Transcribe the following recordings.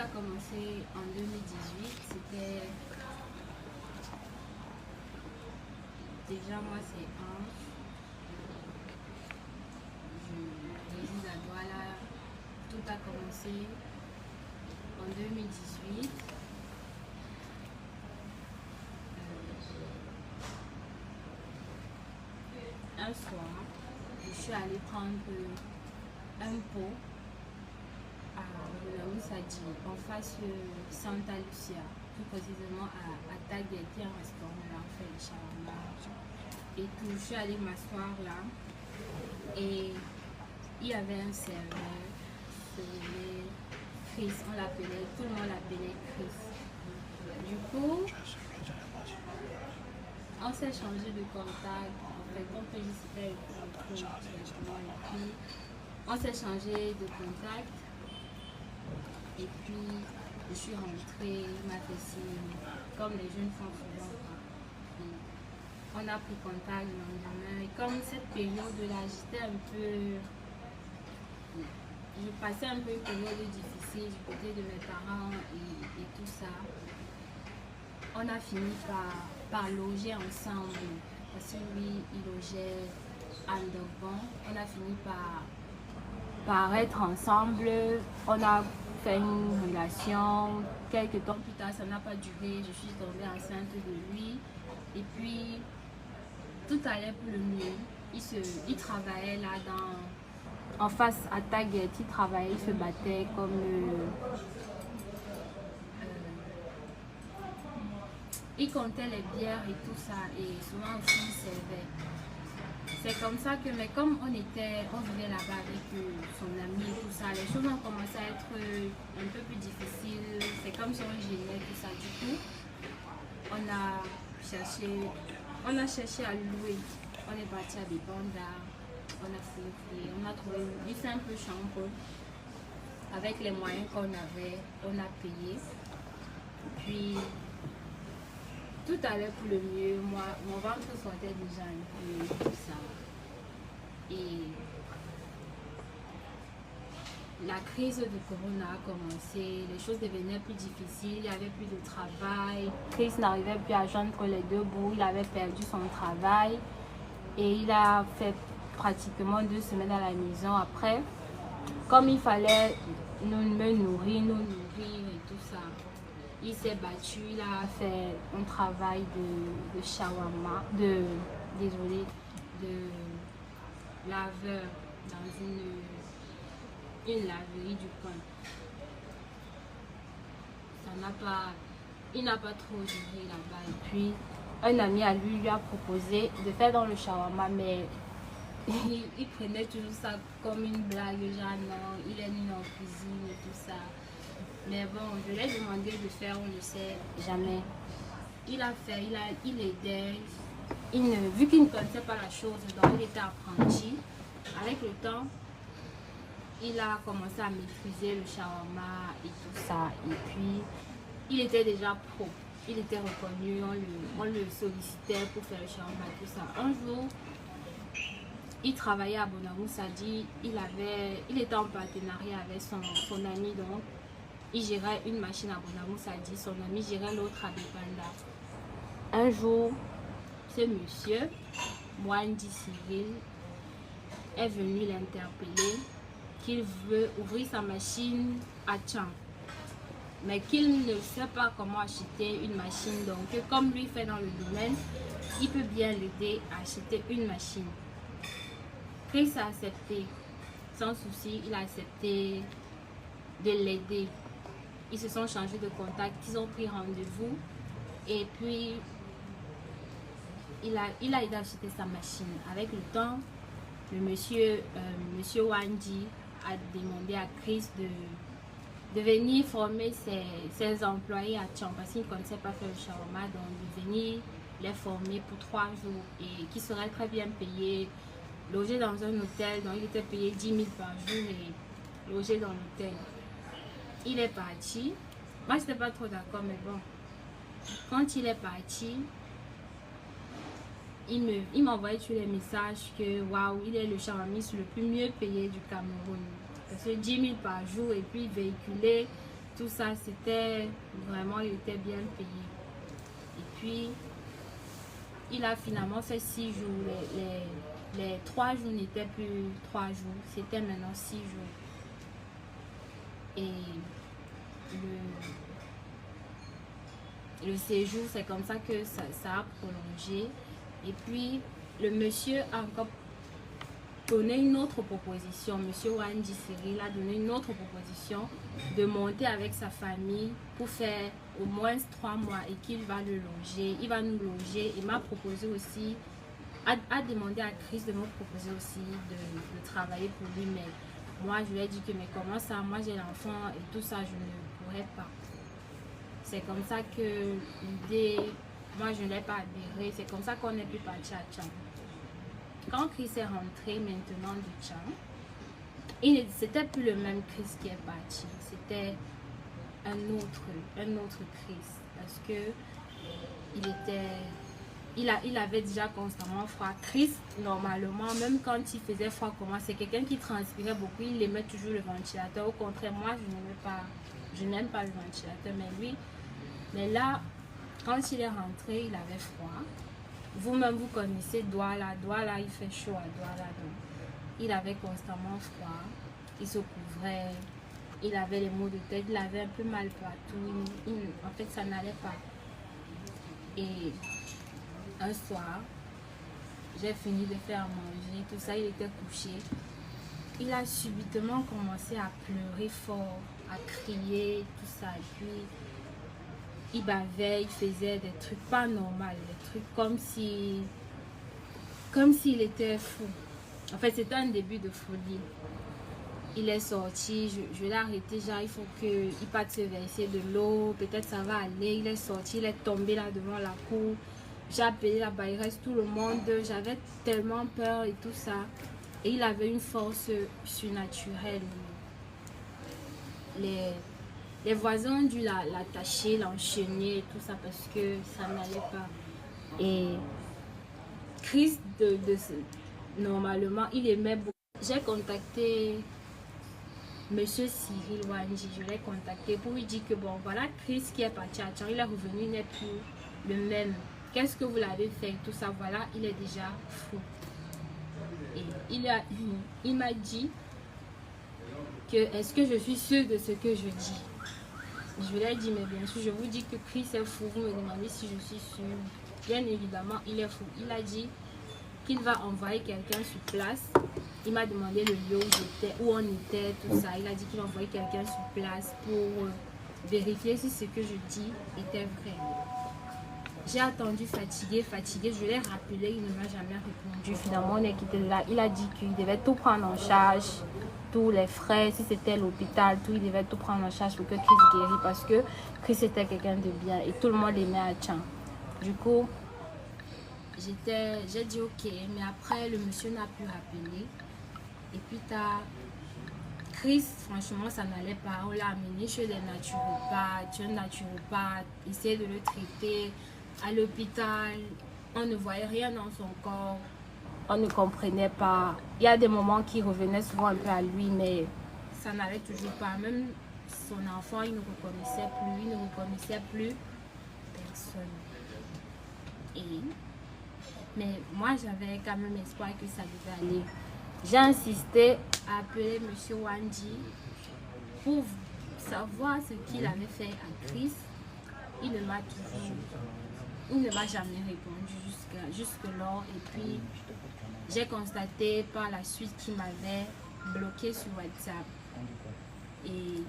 a commencé en 2018. C'était... Déjà, moi, c'est Ange. Je réside à Douala. Tout a commencé en 2018. Un soir, je suis allée prendre un pot à Moussadi, en face de Santa Lucia, plus précisément à Taguet, qui est un restaurant là, on fait le shawarma et tout. Je suis allée m'asseoir là et il y avait un serveur, Chris, on l'appelait, tout le monde l'appelait Chris. Du coup, on s'est changé de contact, en fait, on peut juste faire le coup, et puis on s'est changé de contact. Et puis, je suis rentrée, il m'a fait signe, comme les jeunes font souvent. On a pris contact le lendemain. Et comme cette période-là, j'étais un peu... Je passais un peu une période difficile du côté de mes parents et tout ça. On a fini par loger ensemble. Parce que lui, il logeait à Ndogban. On a fini par être ensemble. On a fait une relation. Quelques temps plus tard, ça n'a pas duré. Je suis tombée enceinte de lui. Et puis, tout allait pour le mieux. Il travaillait là en face à Taguet. Il travaillait, il se battait comme... il comptait les bières et tout ça. Et souvent aussi, il servait. C'est comme ça que, mais comme on vivait là-bas avec son ami et tout ça, les choses ont commencé à être un peu plus difficiles. C'est comme si on gênait tout ça. Du coup, on a cherché à louer. On est parti à Bibanda, on a fouillé, on a trouvé une simple chambre. Avec les moyens qu'on avait, on a payé. Puis, tout allait pour le mieux. Moi, mon ventre sortait déjà un peu, tout ça. Et la crise de Corona a commencé, les choses devenaient plus difficiles, il n'y avait plus de travail. Chris n'arrivait plus à joindre les deux bouts, il avait perdu son travail. Et il a fait pratiquement 2 semaines à la maison. Après, comme il fallait me nourrir et tout ça, il s'est battu, il a fait un travail de shawarma, de laveur dans une laverie du coin. Il n'a pas trop duré là-bas. Et puis, un ami à lui a proposé de faire dans le shawarma, mais il prenait toujours ça comme une blague, genre non, il est nul en cuisine et tout ça. Mais bon, je lui ai demandé de faire, on ne sait jamais. Il a fait, il aidait. Vu qu'il ne connaissait pas la chose, donc il était apprenti. Avec le temps, il a commencé à maîtriser le shawarma et tout ça. Et puis, il était déjà pro. Il était reconnu, on le sollicitait pour faire le shawarma et tout ça. Un jour, il travaillait à Bonamoussadi. Il était en partenariat avec son ami, donc il gérait une machine à Bonamoussadi. Son ami gérait l'autre à Bipanda. Un jour, ce monsieur, Mwandi Cyril, est venu l'interpeller qu'il veut ouvrir sa machine à Tchang, mais qu'il ne sait pas comment acheter une machine. Donc, comme lui fait dans le domaine, il peut bien l'aider à acheter une machine. Chris a accepté, sans souci, il a accepté de l'aider. Ils se sont changés de contact, ils ont pris rendez-vous et puis il a aidé à acheter sa machine. Avec le temps, le monsieur Wandi a demandé à Chris de venir former ses employés à Tchang parce qu'il ne connaissait pas faire le shawarma, donc de venir les former pour 3 jours et qui seraient très bien payés, logés dans un hôtel, donc il était payé 10 000 par jour et logé dans l'hôtel. Il est parti. Moi, je n'étais pas trop d'accord, mais bon. Quand il est parti, il m'a envoyé tous les messages que waouh, il est le shawarmiste le plus mieux payé du Cameroun. Parce que 10 000 par jour et puis véhiculer tout ça, c'était vraiment, il était bien payé. Et puis, il a finalement fait 6 jours. Les 3 jours n'étaient plus 3 jours, c'était maintenant 6 jours. Et le séjour, c'est comme ça que ça a prolongé. Et puis, le monsieur a encore donné une autre proposition. Monsieur Wandji Cyril a donné une autre proposition de monter avec sa famille pour faire au moins 3 mois et qu'il va le loger. Il va nous loger. Il m'a proposé aussi, a demandé à Chris de me proposer aussi de travailler pour lui. Mais moi, je lui ai dit que mais comment ça, moi j'ai l'enfant et tout ça, je ne pourrais pas. C'est comme ça que l'idée, moi je ne l'ai pas adhéré. C'est comme ça qu'on est pu partir à Tchang. Quand Chris est rentré maintenant du Tchang, c'était plus le même Chris qui est parti. C'était un autre Chris. Parce que il avait déjà constamment froid. Chris, normalement, même quand il faisait froid comme moi, c'est quelqu'un qui transpirait beaucoup. Il aimait toujours le ventilateur. Au contraire, moi, je n'aime pas le ventilateur. Mais là, quand il est rentré, il avait froid. Vous-même, vous connaissez Douala, il fait chaud à Douala. Donc, il avait constamment froid. Il se couvrait. Il avait les maux de tête. Il avait un peu mal partout. En fait, ça n'allait pas. Et un soir, j'ai fini de faire manger, tout ça, il était couché. Il a subitement commencé à pleurer fort, à crier, tout ça. Et puis, il bavait, il faisait des trucs pas normaux, des trucs comme s'il était fou. En fait, c'était un début de folie. Il est sorti, je l'ai arrêté, genre il faut qu'il parte se verser de l'eau, peut-être ça va aller. Il est sorti, il est tombé là devant la cour. J'ai appelé la bailleresse, tout le monde, j'avais tellement peur et tout ça. Et il avait une force surnaturelle. Les voisins ont dû l'attacher, l'enchaîner et tout ça parce que ça n'allait pas. Et Chris, normalement, il aimait beaucoup. J'ai contacté Monsieur Cyril Wandji, je l'ai contacté pour lui dire que bon, voilà, Chris qui est parti à Tchang, il est revenu, il n'est plus le même. Qu'est-ce que vous l'avez fait? Tout ça, voilà, il est déjà fou. Et il m'a dit que est-ce que je suis sûre de ce que je dis? Je lui ai dit, mais bien sûr, je vous dis que Chris est fou. Vous me demandez si je suis sûre. Bien évidemment, il est fou. Il a dit qu'il va envoyer quelqu'un sur place. Il m'a demandé le lieu où on était, tout ça. Il a dit qu'il va envoyer quelqu'un sur place pour vérifier si ce que je dis était vrai. J'ai attendu fatigué. Je l'ai rappelé, il ne m'a jamais répondu. Finalement, on est quitté de là. Il a dit qu'il devait tout prendre en charge, tous les frais, si c'était l'hôpital, tout, il devait tout prendre en charge pour que Chris guérisse parce que Chris était quelqu'un de bien et tout le monde l'aimait à Tchang. Du coup, j'ai dit ok, mais après, le monsieur n'a plus rappelé. Et puis, Chris, franchement, ça n'allait pas. On l'a amené chez les naturopathes, un naturopathe, essayer de le traiter. À l'hôpital, on ne voyait rien dans son corps, on ne comprenait pas. Il y a des moments qui revenaient souvent un peu à lui, mais ça n'allait toujours pas. Même son enfant, il ne reconnaissait plus personne. Mais moi, j'avais quand même espoir que ça devait aller. J'ai insisté à appeler M. Wandji pour savoir ce qu'il avait fait à Chris. Il ne m'a jamais répondu jusque-là. Et puis, j'ai constaté par la suite qu'il m'avait bloqué sur WhatsApp. Et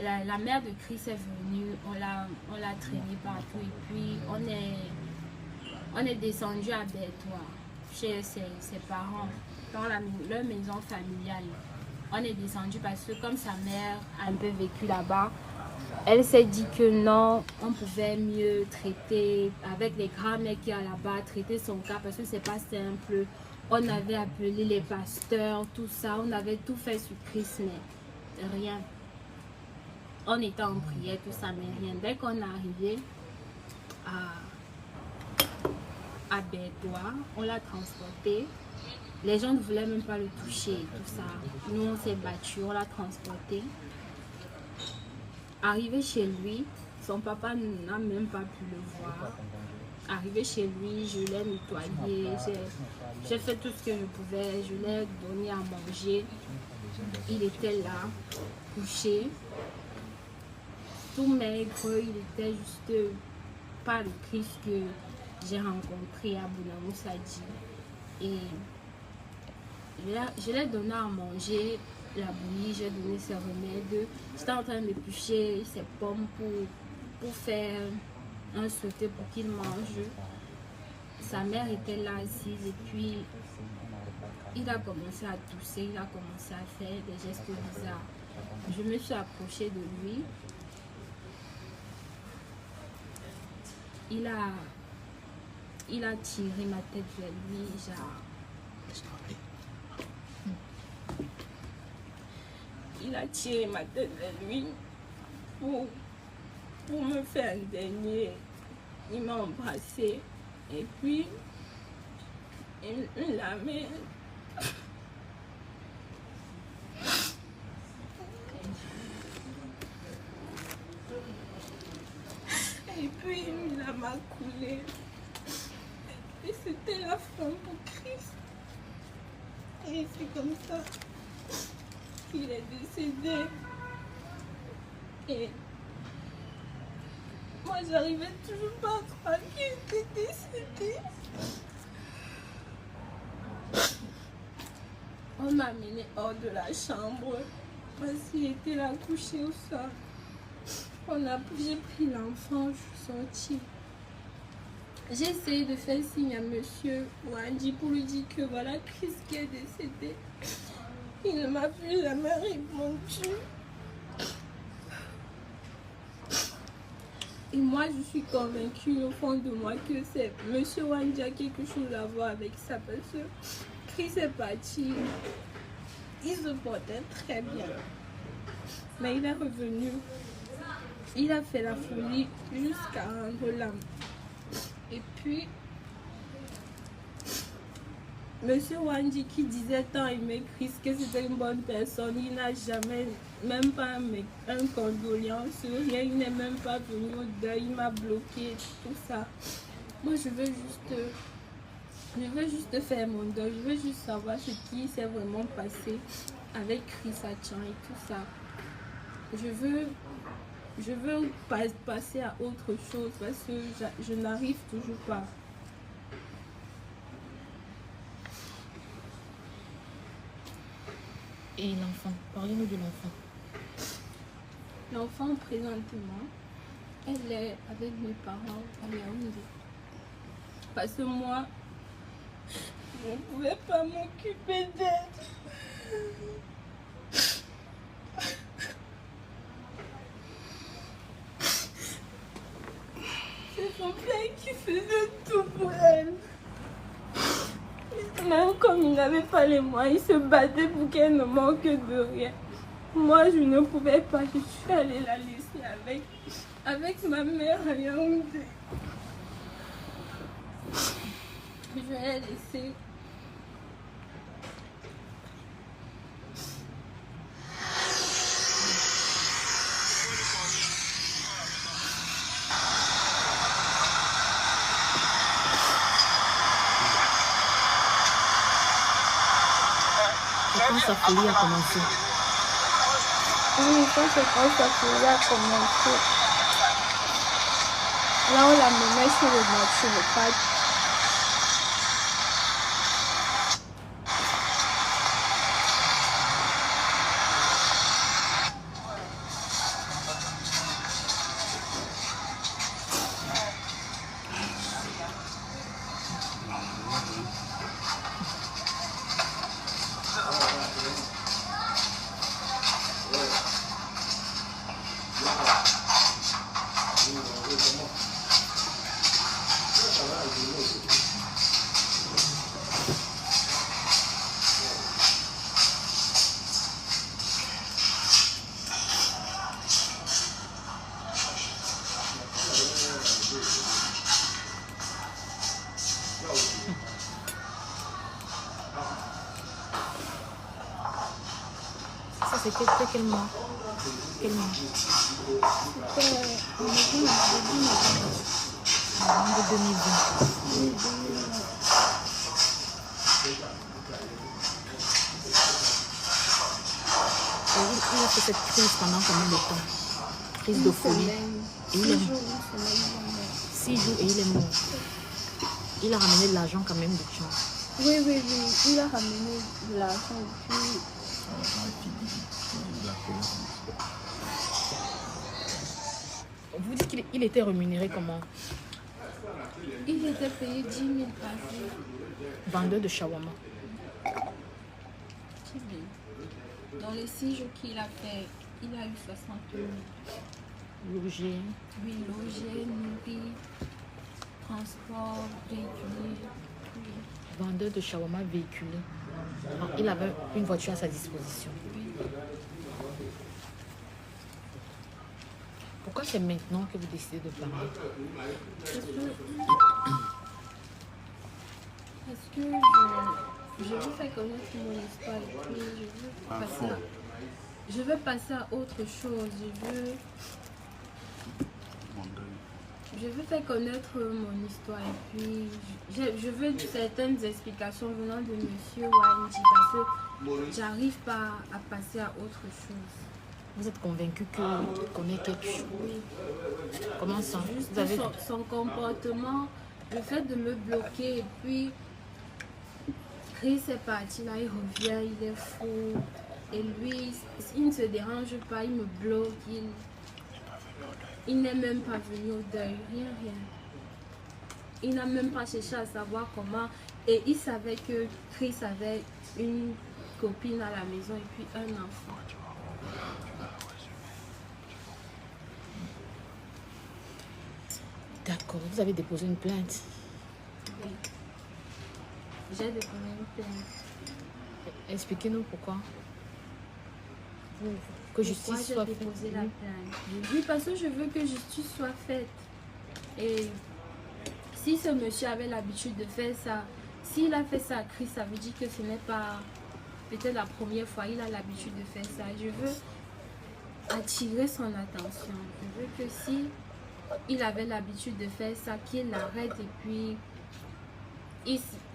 la mère de Chris est venue, on l'a traîné partout. Et puis, on est descendu à Bertois, chez ses parents, dans leur maison familiale. On est descendu parce que comme sa mère a un peu vécu là-bas, elle s'est dit que non, on pouvait mieux traiter avec les grands-mères qui y a là-bas, traiter son cas parce que c'est pas simple. On avait appelé les pasteurs, tout ça, on avait tout fait sur Chris, mais rien. On était en prière, tout ça, mais rien. Dès qu'on est arrivé à Bertois, on l'a transporté Les gens ne voulaient même pas le toucher, tout ça. Nous, on s'est battus, on l'a transporté. Arrivé chez lui, son papa n'a même pas pu le voir. Arrivé chez lui, je l'ai nettoyé, j'ai fait tout ce que je pouvais, je l'ai donné à manger. Il était là, couché, tout maigre, il était juste pas le Christ que j'ai rencontré à Bounamou Sadji. Et je l'ai donné à manger, la bouillie, j'ai donné ses remèdes. J'étais en train d'éplucher ses pommes pour faire un sauté pour qu'il mange. Sa mère était là assise et puis il a commencé à tousser, il a commencé à faire des gestes bizarres. Je me suis approchée de lui. Il a tiré ma tête vers lui, il a tiré ma tête vers lui pour me faire un dernier. Il m'a embrassé et puis il l'a mis. Et puis il a coulé. Et c'était la fin pour Christ. Et c'est comme ça qu'il est décédé. Et moi, j'arrivais toujours pas à croire qu'il était décédé. On m'a amené hors de la chambre parce qu'il était là couché au sol. J'ai pris l'enfant, je suis sortie. J'ai essayé de faire signe à monsieur Wandji pour lui dire que voilà Christ qui est décédé. Il ne m'a plus jamais répondu. Et moi, je suis convaincue au fond de moi que c'est monsieur Wandji a quelque chose à voir avec ça parce que Christ est parti. Il se portait très bien. Mais il est revenu. Il a fait la folie jusqu'à rendre l'âme. Et puis, monsieur Wandji qui disait tant aimer Christ, que c'était une bonne personne, il n'a jamais, même pas un condoléance, rien, il n'est même pas venu au deuil, il m'a bloqué, tout ça. Moi, je veux juste faire mon deuil, je veux juste savoir ce qui s'est vraiment passé avec Christ Atchan et tout ça. Je veux passer à autre chose parce que je n'arrive toujours pas. Et l'enfant, parlez-nous de l'enfant. L'enfant, présentement, elle est avec mes parents à Yaoundé. Parce que moi, je ne pouvais pas m'occuper d'elle. C'est son père qui faisait tout pour elle. Même comme il n'avait pas les moyens, il se battait pour qu'elle ne manque de rien. Moi, je ne pouvais pas. Je suis allée la laisser avec ma mère à Yaoundé. Je l'ai laissée. Quand sa folie a commencé? Oui, quand sa folie a commencé. Là, on l'a menée sur le parc. c'est quel mois? Quel mois? De 2020. Et il a fait cette crise pendant combien de temps? Crise de folie. Et il est mort. 6 jours et il est mort. Il a ramené de l'argent quand même de chance. Oui. Il a ramené de l'argent et puis... Vous dites qu'il était rémunéré comment? Il était payé 10 000 par jour. Vendeur de shawarma. C'est bien. Dans les 6 jours qu'il a fait, il a eu 60 000. Logé. Oui, logé, nourri, transport, véhiculé. Oui. Vendeur de shawarma véhiculé. Alors, il avait une voiture à sa disposition. Oui. Pourquoi c'est maintenant que vous décidez de parler? Parce que je veux faire connaître mon histoire et puis je veux passer à autre chose. Je veux faire connaître mon histoire et puis je veux certaines explications venant de Monsieur Wanji parce que j'arrive pas à passer à autre chose. Vous êtes convaincu qu'il connaît quelque chose? Oui. Comment ça? Juste Vous avez... son comportement, le fait de me bloquer et puis Chris est parti là, il revient, il est fou et lui, il ne se dérange pas, il me bloque, il n'est même pas venu au deuil, rien. Il n'a même pas cherché à savoir comment et il savait que Chris avait une copine à la maison et puis un enfant. D'accord, vous avez déposé une plainte. Oui. J'ai déposé une plainte. Expliquez-nous pourquoi. Que justice soit faite. Pourquoi j'ai déposé la plainte? Oui, parce que je veux que justice soit faite. Et si ce monsieur avait l'habitude de faire ça, s'il a fait ça à Chris, ça veut dire que ce n'est pas peut-être la première fois. Il a l'habitude de faire ça. Je veux attirer son attention. Je veux que si il avait l'habitude de faire ça, qu'il arrête et puis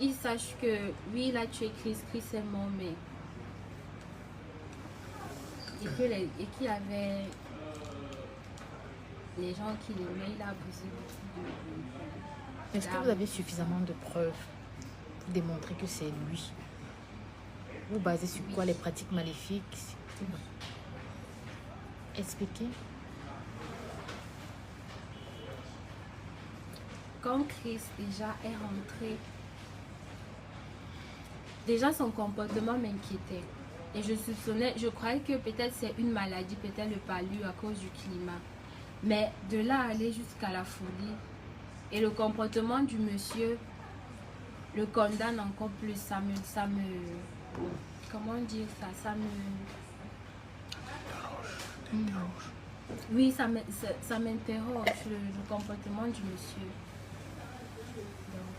il sache que oui, il a tué Chris, Chris est mort, mais et qu'il y avait les gens qui l'aimaient, il a abusé beaucoup de... Est-ce que vous avez suffisamment de preuves pour démontrer que c'est lui? Vous basez sur quoi? Les pratiques maléfiques? Expliquez. Quand Chris déjà est rentré, déjà son comportement m'inquiétait. Et je croyais que peut-être c'est une maladie, peut-être le palu à cause du climat. Mais de là à aller jusqu'à la folie, et le comportement du monsieur le condamne encore plus. Ça me comment dire ça me... Oui, ça m'interroge, le comportement du monsieur. Donc,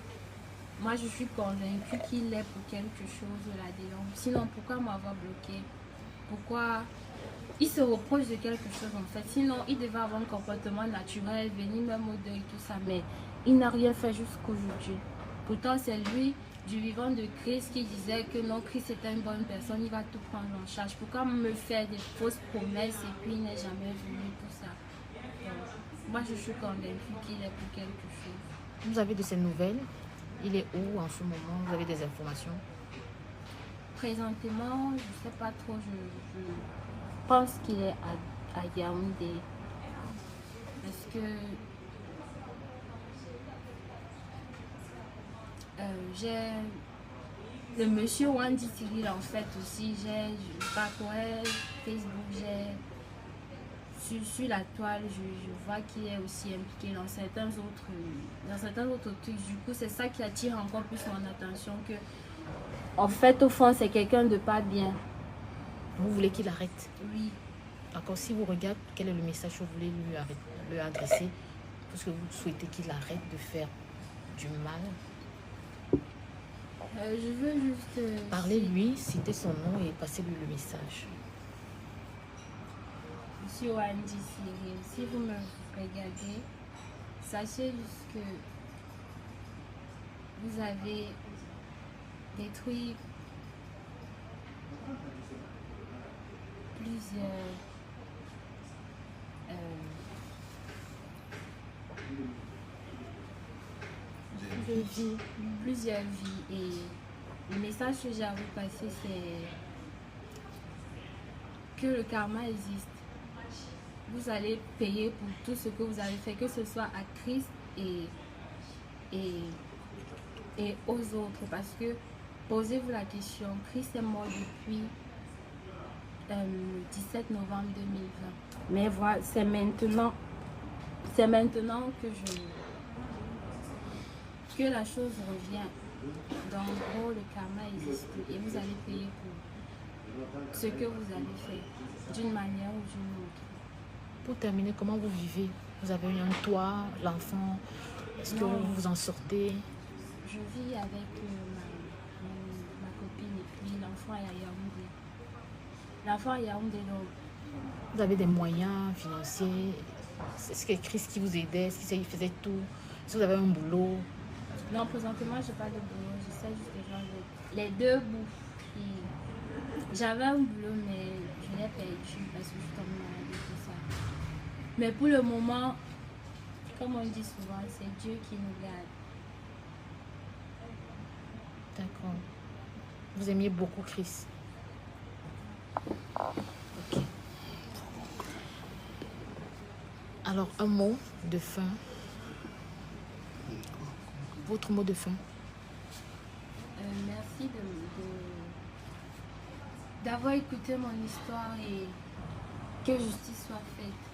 moi, je suis convaincue qu'il est pour quelque chose là-dedans. Sinon, pourquoi m'avoir bloqué? Pourquoi il se reproche de quelque chose en fait? Sinon, il devait avoir un comportement naturel, venir même au deuil, tout ça. Mais il n'a rien fait jusqu'aujourd'hui. Pourtant, c'est lui, du vivant de Christ, qui disait que non, Christ était une bonne personne, il va tout prendre en charge. Pourquoi me faire des fausses promesses et puis il n'est jamais venu, tout ça? Donc, moi, je suis convaincue qu'il est pour quelque chose. Vous avez de ces nouvelles? Il est où en ce moment? Vous avez des informations? Présentement, je ne sais pas trop. Je pense qu'il est à Yaoundé. Parce que j'ai le monsieur Wandy Cyril en fait aussi. Je parcourais Facebook, sur la toile, je vois qu'il est aussi impliqué dans certains autres trucs. Du coup, c'est ça qui attire encore plus mon attention, que en fait, au fond, c'est quelqu'un de pas bien. Vous voulez qu'il arrête? Oui. D'accord, si vous regardez, quel est le message que vous voulez lui adresser? Parce que vous souhaitez qu'il arrête de faire du mal. Je veux juste... Parlez-lui, citez son nom et passez-lui le message. sur ONG Cyril. Si vous me regardez, sachez juste que vous avez détruit plusieurs plusieurs vies, et le message que j'ai à vous passer, c'est que le karma existe. Vous allez payer pour tout ce que vous avez fait, que ce soit à Christ et aux autres, parce que posez-vous la question, Christ est mort depuis le 17 novembre 2020, mais voilà, c'est maintenant que la chose revient. Donc, en gros, le karma existe et vous allez payer pour ce que vous avez fait, d'une manière ou d'une autre. Pour terminer, comment vous vivez? Vous avez un toit, l'enfant, est-ce que vous vous en sortez? Je vis avec ma copine et puis l'enfant est à Yaoundé. L'enfant est à Yaoundé, donc. Vous avez des moyens financiers? Est-ce que Christ qui vous aidait? Est-ce qu'il faisait tout? Est-ce que vous avez un boulot? Non, présentement, je n'ai pas de boulot. J'essaie juste de faire les deux bouts. J'avais un boulot, mais je l'ai perdu parce que je suis tombée malade et tout ça. Mais pour le moment, comme on dit souvent, c'est Dieu qui nous garde. D'accord. Vous aimiez beaucoup Christ. Ok. Alors, un mot de fin. Votre mot de fin. Merci d'avoir écouté mon histoire et que justice soit faite.